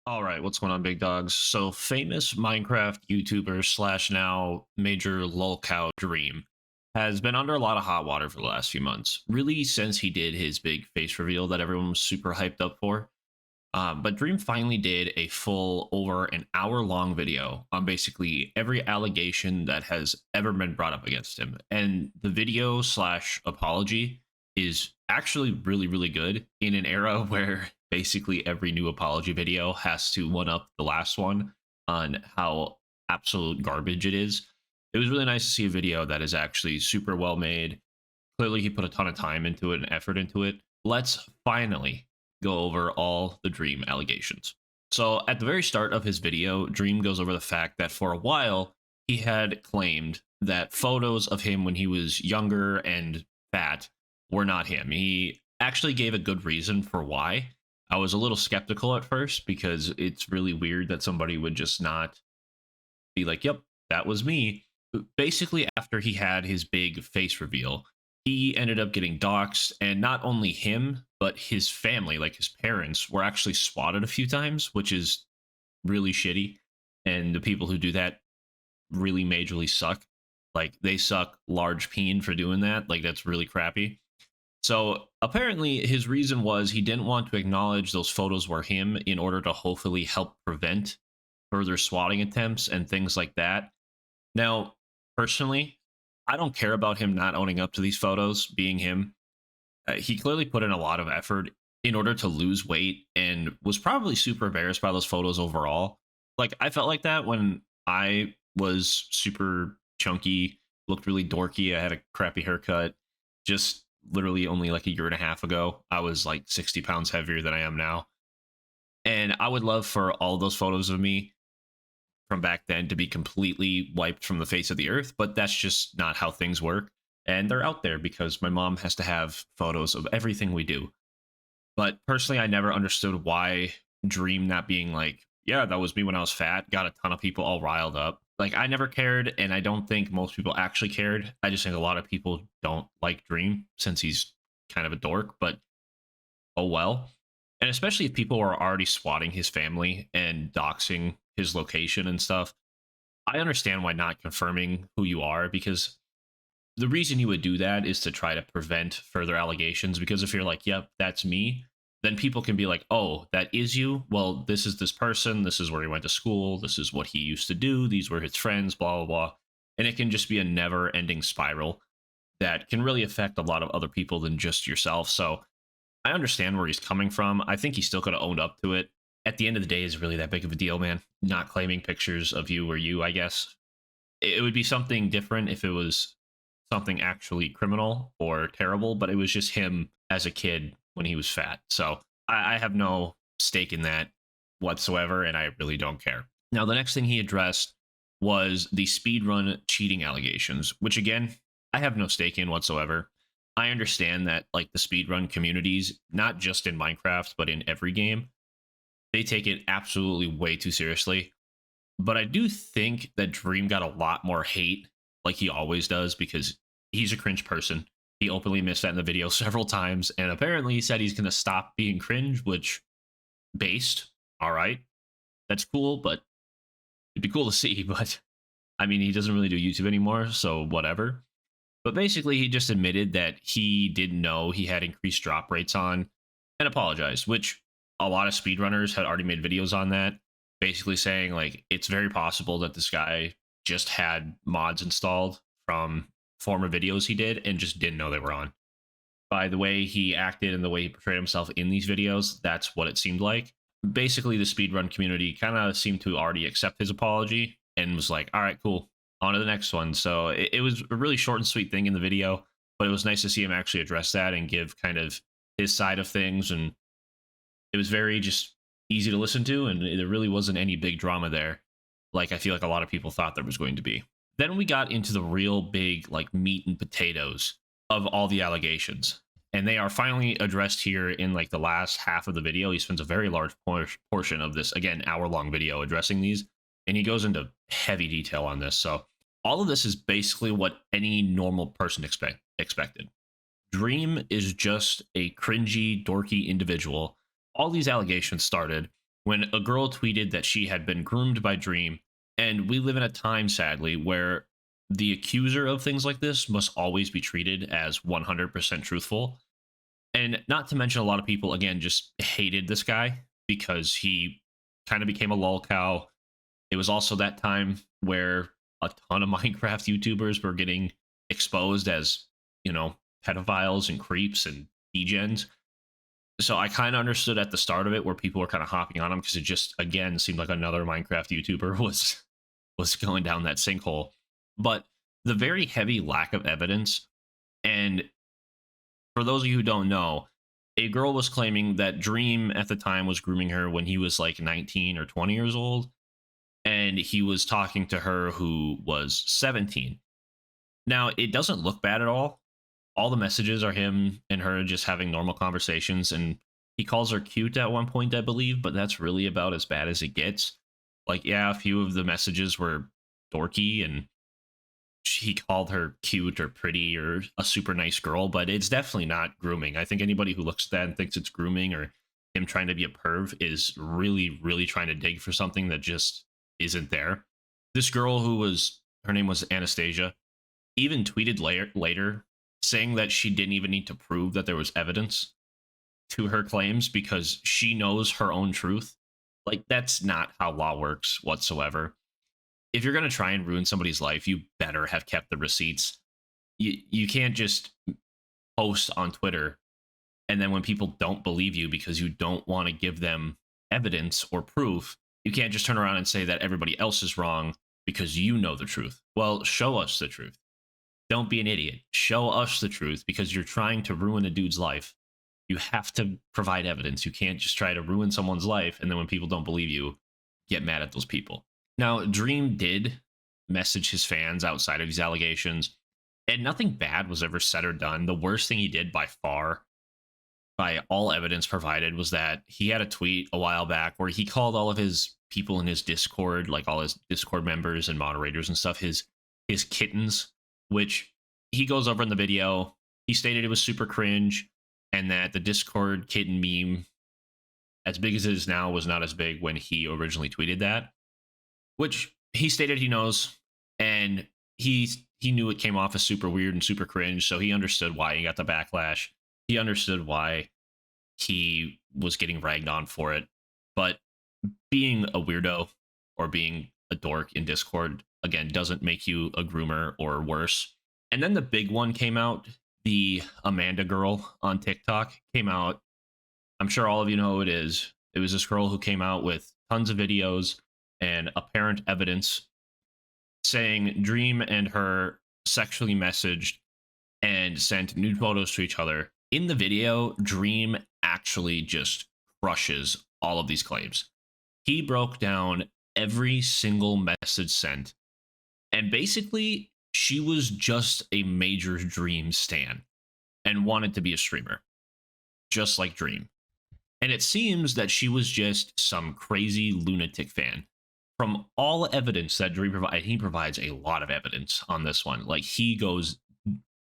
All right, what's going on, big dogs? So, famous Minecraft YouTuber slash now major lolcow Dream has been under a lot of hot water for the last few months, really since he did his big face reveal that everyone was super hyped up for. But Dream finally did a full over an hour long video on basically every allegation that has ever been brought up against him. And the video slash apology is actually really, really good in an era where basically every new apology video has to one up the last one on how absolute garbage it is. It was really nice to see a video that is actually super well made. Clearly, he put a ton of time into it and effort into it. Let's finally go over all the Dream allegations. So, at the very start of his video, Dream goes over the fact that for a while he had claimed that photos of him when he was younger and fat were not him. He actually gave a good reason for why. I was a little skeptical at first because it's really weird that somebody would just not be like, yep, that was me. But basically, after he had his big face reveal, he ended up getting doxxed, and not only him, but his family, like his parents, were actually swatted a few times, which is really shitty. And the people who do that really majorly suck. Like, they suck large peen for doing that. Like, that's really crappy. So apparently his reason was he didn't want to acknowledge those photos were him in order to hopefully help prevent further swatting attempts and things like that. Now, personally, I don't care about him not owning up to these photos being him. He clearly put in a lot of effort in order to lose weight and was probably super embarrassed by those photos overall. Like, I felt like that when I was super chunky, looked really dorky. I had a crappy haircut. Just literally only like a year and a half ago, I was like 60 pounds heavier than I am now. And I would love for all those photos of me from back then to be completely wiped from the face of the earth, but that's just not how things work. And they're out there because my mom has to have photos of everything we do. But personally, I never understood why Dream not being like, yeah, that was me when I was fat, got a ton of people all riled up. Like, I never cared, and I don't think most people actually cared. I just think a lot of people don't like Dream since he's kind of a dork, but oh well. And especially if people are already swatting his family and doxing his location and stuff, I understand why not confirming who you are, because the reason you would do that is to try to prevent further allegations. Because if you're like, yep, that's me, then people can be like, oh, that is you. Well, this is this person. This is where he went to school. This is what he used to do. These were his friends, blah, blah, blah. And it can just be a never ending spiral that can really affect a lot of other people than just yourself. So I understand where he's coming from. I think he still could have owned up to it. At the end of the day, is really that big of a deal, man. Not claiming pictures of you or you, I guess. It would be something different if it was something actually criminal or terrible, but it was just him as a kid when he was fat. So I have no stake in that whatsoever, and I really don't care. Now, the next thing he addressed was the speedrun cheating allegations, which again, I have no stake in whatsoever. I understand that like the speedrun communities, not just in Minecraft, but in every game, they take it absolutely way too seriously. But I do think that Dream got a lot more hate, like he always does, because he's a cringe person. He openly missed that in the video several times, and apparently he said he's going to stop being cringe, which, based, all right, that's cool, but it'd be cool to see, but I mean, he doesn't really do YouTube anymore, so whatever. But basically, he just admitted that he didn't know he had increased drop rates on and apologized, which a lot of speedrunners had already made videos on that, basically saying, like, it's very possible that this guy just had mods installed from former videos he did and just didn't know they were on. By the way he acted and the way he portrayed himself in these videos, that's what it seemed like. Basically, the speedrun community kind of seemed to already accept his apology and was like, all right, cool, on to the next one. So it was a really short and sweet thing in the video, but it was nice to see him actually address that and give kind of his side of things. And it was very just easy to listen to, and there really wasn't any big drama there, like I feel like a lot of people thought there was going to be. Then we got into the real big, like, meat and potatoes of all the allegations. And they are finally addressed here in, like, the last half of the video. He spends a very large portion of this, again, hour-long video addressing these. And he goes into heavy detail on this. So all of this is basically what any normal person expected. Dream is just a cringy, dorky individual. All these allegations started when a girl tweeted that she had been groomed by Dream. And we live in a time, sadly, where the accuser of things like this must always be treated as 100% truthful. And not to mention, a lot of people, again, just hated this guy because he kind of became a lol cow. It was also that time where a ton of Minecraft YouTubers were getting exposed as, pedophiles and creeps and degens. So I kind of understood at the start of it where people were kind of hopping on him because it just, again, seemed like another Minecraft YouTuber was going down that sinkhole. But the very heavy lack of evidence, and for those of you who don't know, a girl was claiming that Dream at the time was grooming her when he was like 19 or 20 years old, and he was talking to her who was 17. Now, it doesn't look bad at all. All the messages are him and her just having normal conversations, and he calls her cute at one point, I believe, but that's really about as bad as it gets. Like, yeah, a few of the messages were dorky, and he called her cute or pretty or a super nice girl, but it's definitely not grooming. I think anybody who looks at that and thinks it's grooming or him trying to be a perv is really, really trying to dig for something that just isn't there. This girl her name was Anastasia, even tweeted later saying that she didn't even need to prove that there was evidence to her claims because she knows her own truth. Like, that's not how law works whatsoever. If you're going to try and ruin somebody's life, you better have kept the receipts. You can't just post on Twitter, and then when people don't believe you because you don't want to give them evidence or proof, you can't just turn around and say that everybody else is wrong because you know the truth. Well, show us the truth. Don't be an idiot. Show us the truth because you're trying to ruin a dude's life. You have to provide evidence. You can't just try to ruin someone's life, and then when people don't believe you, get mad at those people. Now, Dream did message his fans outside of these allegations, and nothing bad was ever said or done. The worst thing he did by far, by all evidence provided, was that he had a tweet a while back where he called all of his people in his Discord, like all his Discord members and moderators and stuff, his kittens, which he goes over in the video. He stated it was super cringe and that the Discord kitten meme, as big as it is now, was not as big when he originally tweeted that, which he stated he knows, and he knew it came off as super weird and super cringe, so he understood why he got the backlash. He understood why he was getting ragged on for it. But being a weirdo or being a dork in Discord, again, doesn't make you a groomer or worse. And then the big one came out. The Amanda girl on TikTok came out. I'm sure all of you know who it is. It was this girl who came out with tons of videos and apparent evidence saying Dream and her sexually messaged and sent nude photos to each other. In the video, Dream actually just crushes all of these claims. He broke down every single message sent, and basically she was just a major Dream stan and wanted to be a streamer, just like Dream. And it seems that she was just some crazy lunatic fan. From all evidence that Dream provides, he provides a lot of evidence on this one. Like, he goes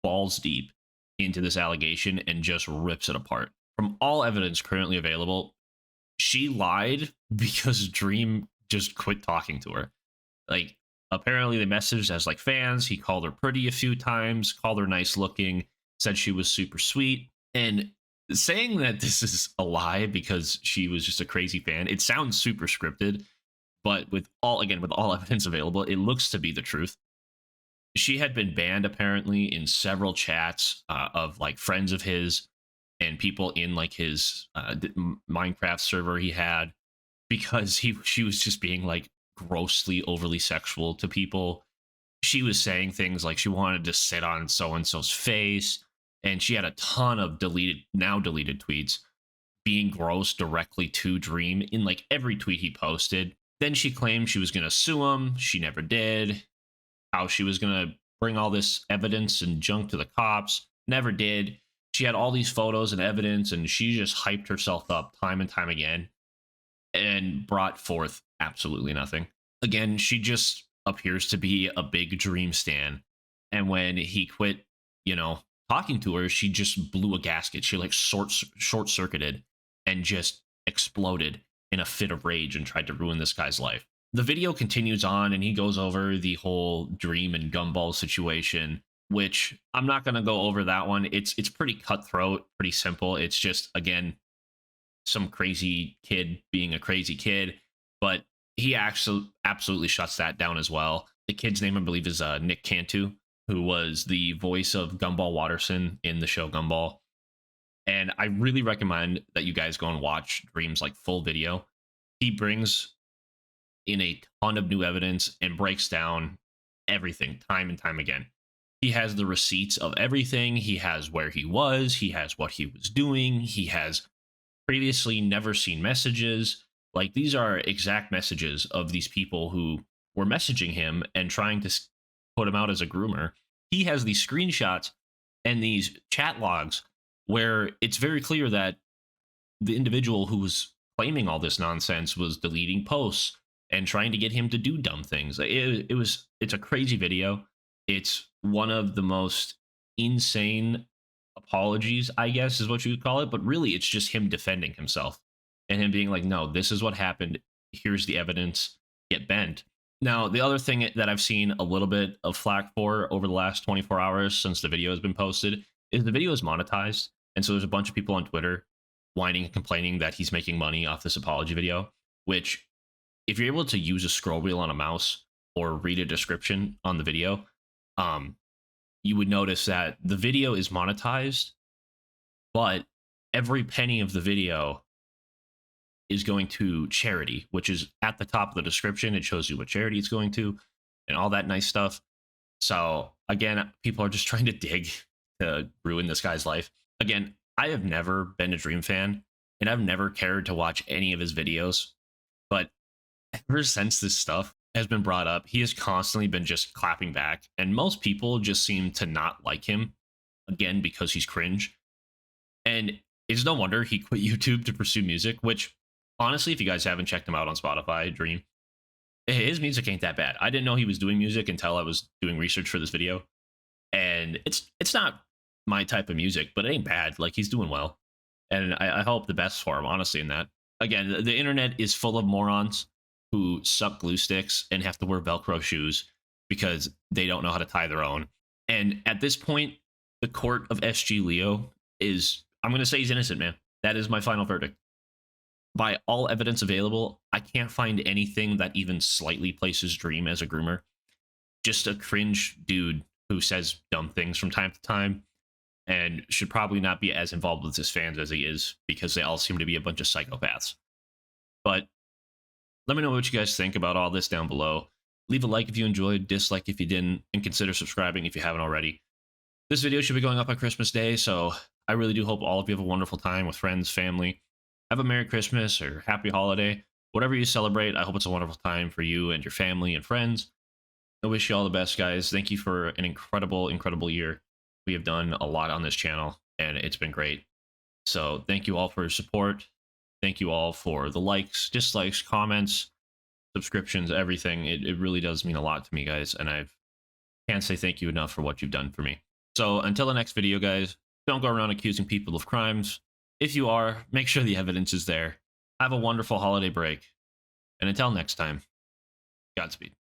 balls deep into this allegation and just rips it apart. From all evidence currently available, she lied because Dream just quit talking to her. Like, apparently they messaged as like fans. He called her pretty a few times, called her nice looking, said she was super sweet. And saying that this is a lie because she was just a crazy fan, it sounds super scripted, but with all evidence available, it looks to be the truth. She had been banned apparently in several chats of like friends of his and people in like his Minecraft server he had, because she was just being like grossly overly sexual to people. She was saying things like she wanted to sit on so-and-so's face, and she had a ton of now deleted tweets being gross directly to Dream in like every tweet he posted. Then she claimed she was going to sue him. She never did. How she was going to bring all this evidence and junk to the cops. Never did. She had all these photos and evidence, and she just hyped herself up time and time again and brought forth absolutely nothing. Again, she just appears to be a big Dream stan. And when he quit, talking to her, she just blew a gasket. She like short-circuited and just exploded in a fit of rage and tried to ruin this guy's life. The video continues on and he goes over the whole Dream and Gumball situation, which I'm not going to go over that one. It's pretty cutthroat, pretty simple. It's just, again, some crazy kid being a crazy kid, but he actually absolutely shuts that down as well. The kid's name, I believe, is Nick Cantu, who was the voice of Gumball Watterson in the show Gumball. And I really recommend that you guys go and watch Dream's like full video. He brings in a ton of new evidence and breaks down everything time and time again. He has the receipts of everything. He has where he was. He has what he was doing. He has previously never seen messages. Like, these are exact messages of these people who were messaging him and trying to put him out as a groomer. He has these screenshots and these chat logs where it's very clear that the individual who was claiming all this nonsense was deleting posts and trying to get him to do dumb things. It's a crazy video. It's one of the most insane apologies, I guess, is what you would call it. But really, it's just him defending himself and him being like, no, this is what happened. Here's the evidence. Get bent. Now, the other thing that I've seen a little bit of flack for over the last 24 hours since the video has been posted is the video is monetized. And so there's a bunch of people on Twitter whining and complaining that he's making money off this apology video, which, if you're able to use a scroll wheel on a mouse or read a description on the video, you would notice that the video is monetized, but every penny of the video is going to charity, which is at the top of the description. It shows you what charity it's going to and all that nice stuff. So again, people are just trying to dig to ruin this guy's life. Again, I have never been a Dream fan, and I've never cared to watch any of his videos, but ever since this stuff has been brought up, he has constantly been just clapping back, and most people just seem to not like him, again, because he's cringe. And it's no wonder he quit YouTube to pursue music, which, honestly, if you guys haven't checked him out on Spotify, Dream, his music ain't that bad. I didn't know he was doing music until I was doing research for this video, and it's not my type of music, but it ain't bad. Like, he's doing well, and I hope the best for him, honestly, in that. Again, the internet is full of morons who suck glue sticks and have to wear Velcro shoes because they don't know how to tie their own. And at this point, the court of SG Leo is, I'm going to say he's innocent, man. That is my final verdict. By all evidence available, I can't find anything that even slightly places Dream as a groomer. Just a cringe dude who says dumb things from time to time and should probably not be as involved with his fans as he is, because they all seem to be a bunch of psychopaths. But let me know what you guys think about all this down below. Leave a like if you enjoyed, dislike if you didn't, and consider subscribing if you haven't already. This video should be going up on Christmas Day, so I really do hope all of you have a wonderful time with friends, family. Have a Merry Christmas or Happy Holiday. Whatever you celebrate, I hope it's a wonderful time for you and your family and friends. I wish you all the best, guys. Thank you for an incredible, incredible year. We have done a lot on this channel, and it's been great. So thank you all for your support. Thank you all for the likes, dislikes, comments, subscriptions, everything. It really does mean a lot to me, guys, and I can't say thank you enough for what you've done for me. So until the next video, guys, don't go around accusing people of crimes. If you are, make sure the evidence is there. Have a wonderful holiday break. And until next time, Godspeed.